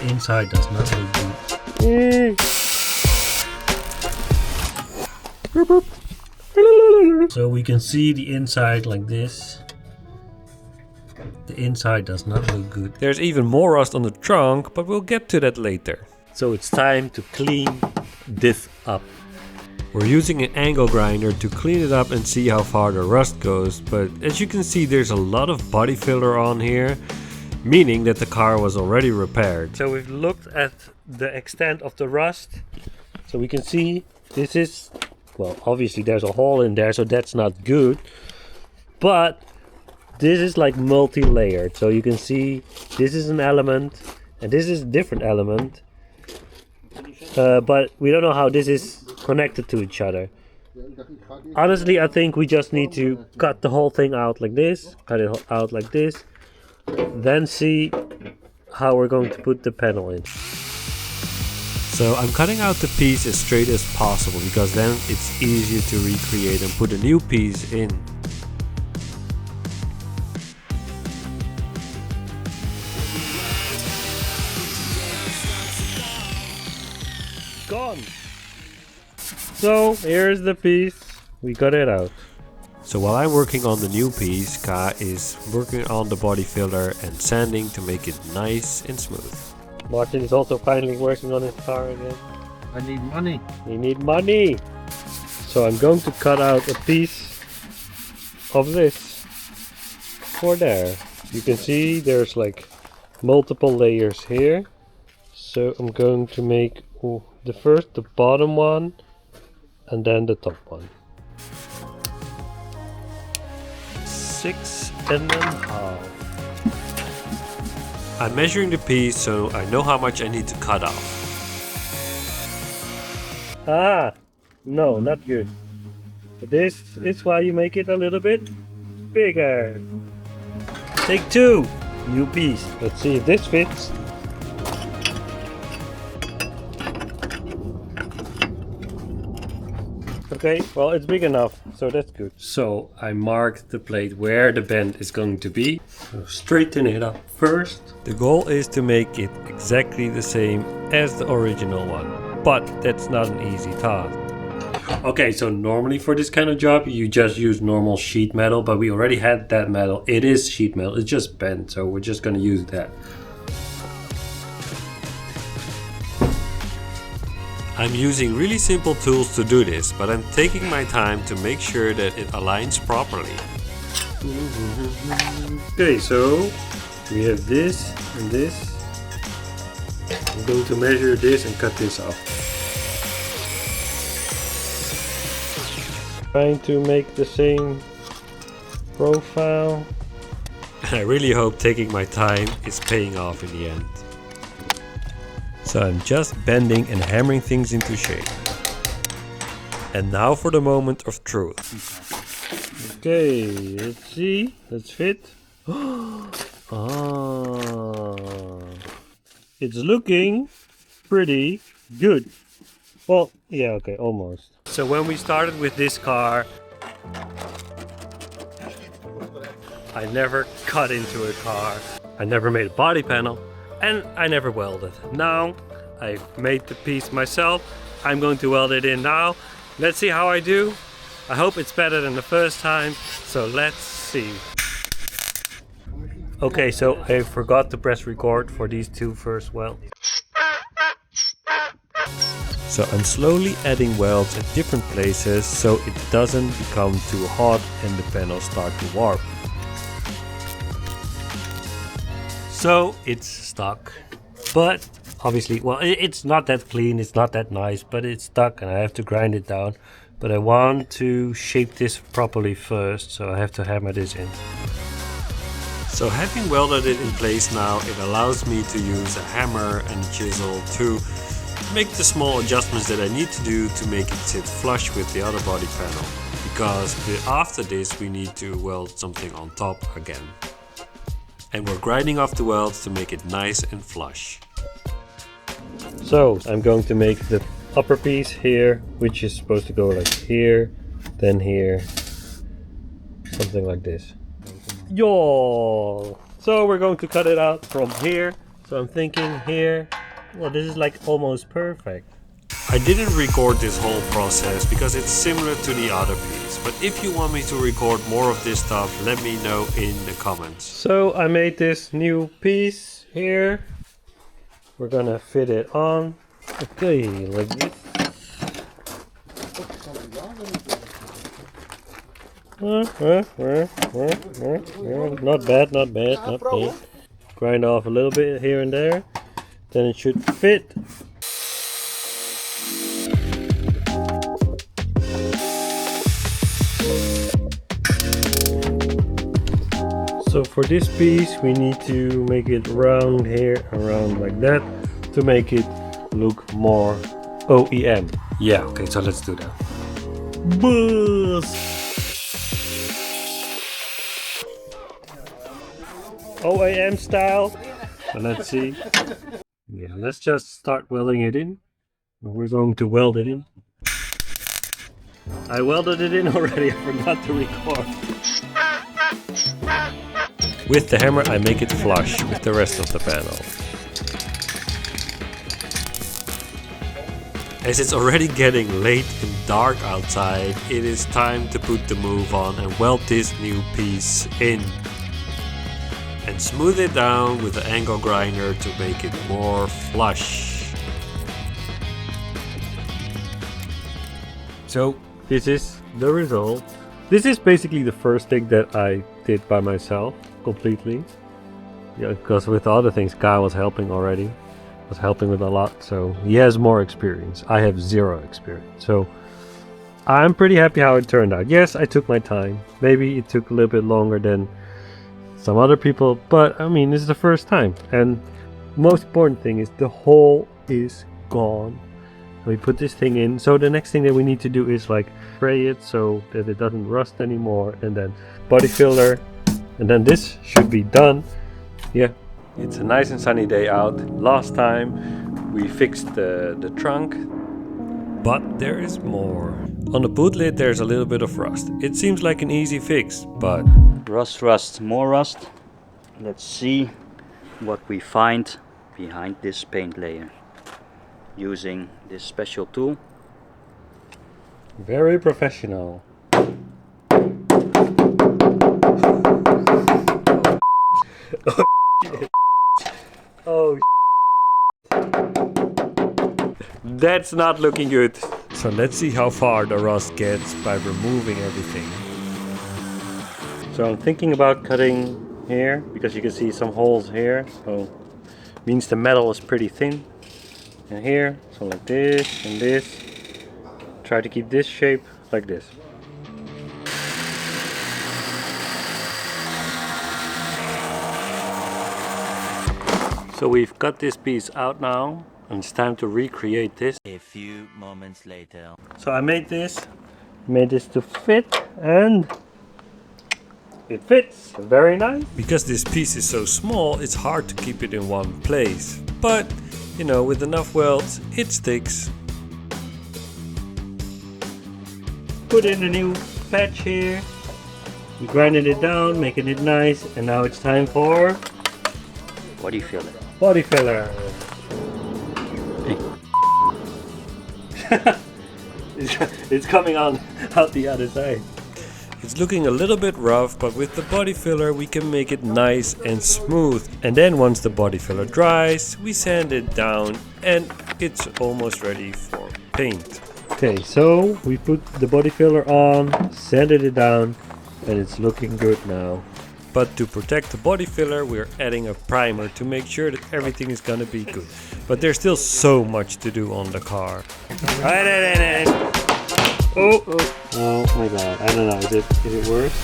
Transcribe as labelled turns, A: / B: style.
A: the inside does not look good. So we can see the inside like this. The inside does not look good.
B: There's even more rust on the trunk, but we'll get to that later.
A: So it's time to clean this up.
B: We're using an angle grinder to clean it up and see how far the rust goes, but as you can see there's a lot of body filler on here, meaning that the car was already repaired.
A: So we've looked at the extent of the rust. So we can see this is, well, obviously there's a hole in there, so that's not good. But this is like multi-layered. So you can see this is an element and this is a different element. But we don't know how this is connected to each other. Honestly, I think we just need to cut the whole thing out like this, cut it out like this, then see how we're going to put the panel in.
B: So I'm cutting out the piece as straight as possible because then it's easier to recreate and put a new piece in.
A: Gone. So here's the piece, we got it out.
B: So while I'm working on the new piece, Ka is working on the body filler and sanding to make it nice and smooth.
A: Martin is also finally working on his car again.
C: I need money.
A: We need money. So I'm going to cut out a piece of this for there. You can see there's like multiple layers here. So I'm going to make the bottom one, and then the top one. 6.5.
B: I'm measuring the piece so I know how much I need to cut off.
A: Ah, no, not good. This is why you make it a little bit bigger. Take 2, new piece. Let's see if this fits. Okay, well it's big enough, so that's good. So I marked the plate where the bend is going to be. So straighten it up first.
B: The goal is to make it exactly the same as the original one, but that's not an easy task.
A: Okay, so normally for this kind of job you just use normal sheet metal, but we already had that metal. It is sheet metal, it's just bent, so we're just gonna use that.
B: I'm using really simple tools to do this, but I'm taking my time to make sure that it aligns properly.
A: Okay, so we have this and this. I'm going to measure this and cut this off. Trying to make the same profile.
B: And I really hope taking my time is paying off in the end. So I'm just bending and hammering things into shape. And now for the moment of truth.
A: Okay, let's see. Let's fit. It's looking pretty good. Well, yeah, okay, almost. So when we started with this car, I never cut into a car. I never made a body panel. And I never welded. Now I've made the piece myself. I'm going to weld it in now. Let's see how I do. I hope it's better than the first time. So let's see. Okay, so I forgot to press record for these two first welds.
B: So I'm slowly adding welds at different places so it doesn't become too hot and the panels start to warp.
A: So it's stuck, but obviously, well, it's not that clean, it's not that nice, but it's stuck and I have to grind it down. But I want to shape this properly first, so I have to hammer this in.
B: So having welded it in place now, it allows me to use a hammer and a chisel to make the small adjustments that I need to do to make it sit flush with the other body panel. Because after this we need to weld something on top again. And we're grinding off the welds to make it nice and flush.
A: So I'm going to make the upper piece here, which is supposed to go like here, then here, something like this. Yo! So we're going to cut it out from here. So I'm thinking here, well, this is like almost perfect.
B: I didn't record this whole process because it's similar to the other piece, but if you want me to record more of this stuff, let me know in the comments.
A: So I made this new piece here. We're gonna fit it on. Okay, like this. Not bad, not bad, not bad. Grind off a little bit here and there. Then it should fit. So for this piece we need to make it round here, around like that, to make it look more OEM.
B: Yeah, okay, so let's do that.
A: Buzz! OEM style. So let's see. Yeah, let's just start welding it in. We're going to weld it in. I welded it in already, I forgot to record.
B: With the hammer I make it flush with the rest of the panel. As it's already getting late and dark outside, it is time to put the move on and weld this new piece in. And smooth it down with the angle grinder to make it more flush.
A: So this is the result. This is basically the first thing that I did by myself completely. Yeah, because with the other things Guy was helping already. Was helping with a lot, so he has more experience. I have zero experience. So I'm pretty happy how it turned out. Yes, I took my time. Maybe it took a little bit longer than some other people, but I mean, this is the first time. And most important thing is the hole is gone. We put this thing in, so the next thing that we need to do is like spray it so that it doesn't rust anymore, and then body filler, and then this should be done. Yeah, it's a nice and sunny day out. Last time we fixed the trunk,
B: but there is more. On the boot lid there's a little bit of rust. It seems like an easy fix, but
C: rust, more rust. Let's see what we find behind this paint layer using this special tool.
A: very professional. Oh, that's not looking good.
B: so let's see how far the rust gets by removing everything.
A: So I'm thinking about cutting here because you can see some holes here. So means the metal is pretty thin. And here, so like this and this. Try to keep this shape like this. So we've cut this piece out now, and it's time to recreate this.
C: A few moments later.
A: So I made this to fit, and it fits very nice.
B: Because this piece is so small, it's hard to keep it in one place. But, you know, with enough welds, it sticks.
A: Put in a new patch here. We grinded it down, making it nice, and now it's time for
C: Body filler.
A: body filler. It's coming on out the other side.
B: It's looking a little bit rough, but with the body filler we can make it nice and smooth. And then once the body filler dries, we sand it down and it's almost ready for paint.
A: Okay, so we put the body filler on, sanded it down, and it's looking good now.
B: But to protect the body filler, we're adding a primer to make sure that everything is gonna be good. But there's still so much to do on the car.
A: Oh my god, I don't know, is it worse?